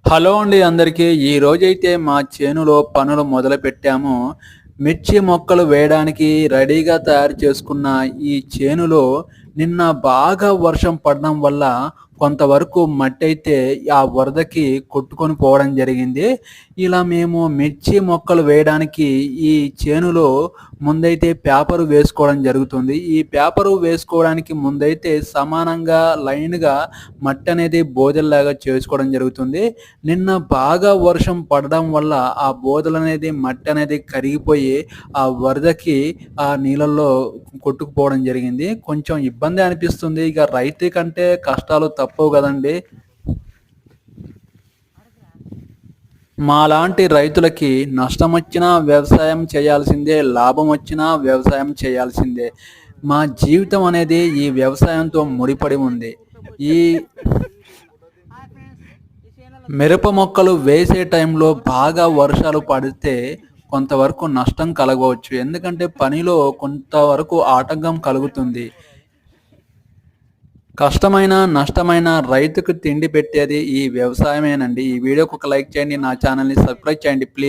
Hello అండి అందరికీ. ఈరోజైతే మా చేనులో పనులు మొదలుపెట్టాము. మిర్చి మొక్కలు వేయడానికి రెడీగా తయారు చేసుకున్న ఈ చేనులో నిన్న బాగా వర్షం పడడం వల్ల కొంతవరకు మట్టయితే ఆ వరదకి కొట్టుకొని పోవడం జరిగింది. ఇలా మేము మిర్చి మొక్కలు వేయడానికి ఈ చేనులో ముందైతే పేపరు వేసుకోవడం జరుగుతుంది. ఈ పేపరు వేసుకోవడానికి ముందైతే సమానంగా లైన్‌గా మట్టనేది బోదెల్లాగా చేసుకోవడం జరుగుతుంది. నిన్న బాగా వర్షం పడడం వల్ల ఆ బోదెలనేది మట్టనేది కరిగిపోయి ఆ వరదకి ఆ నీళ్ళల్లో కొట్టుకుపోవడం జరిగింది. కొంచెం ఇబ్బందే అనిపిస్తుంది. ఇక రైతుకంటే కష్టాలు తప్పవు గదండీ! మాలాంటి రైతులకి నష్టమొచ్చినా వ్యవసాయం చేయాల్సిందే, లాభమొచ్చినా వ్యవసాయం చేయాల్సిందే. మా జీవితం అనేది ఈ వ్యవసాయంతో ముడిపడి ఉంది. ఈ మిరప మొక్కలు వేసే టైంలో బాగా వర్షాలు పడితే కొంతవరకు నష్టం కలగవచ్చు. ఎందుకంటే పనిలో కొంతవరకు ఆటంకం కలుగుతుంది. కష్టమైన, నష్టమైన రైతుకు తిండి పెట్టేది ఈ వ్యవసాయమేనండి. ఈ వీడియోకి ఒక లైక్ చేయండి. నా ఛానల్‌ని సబ్స్క్రైబ్ చేయండి ప్లీజ్.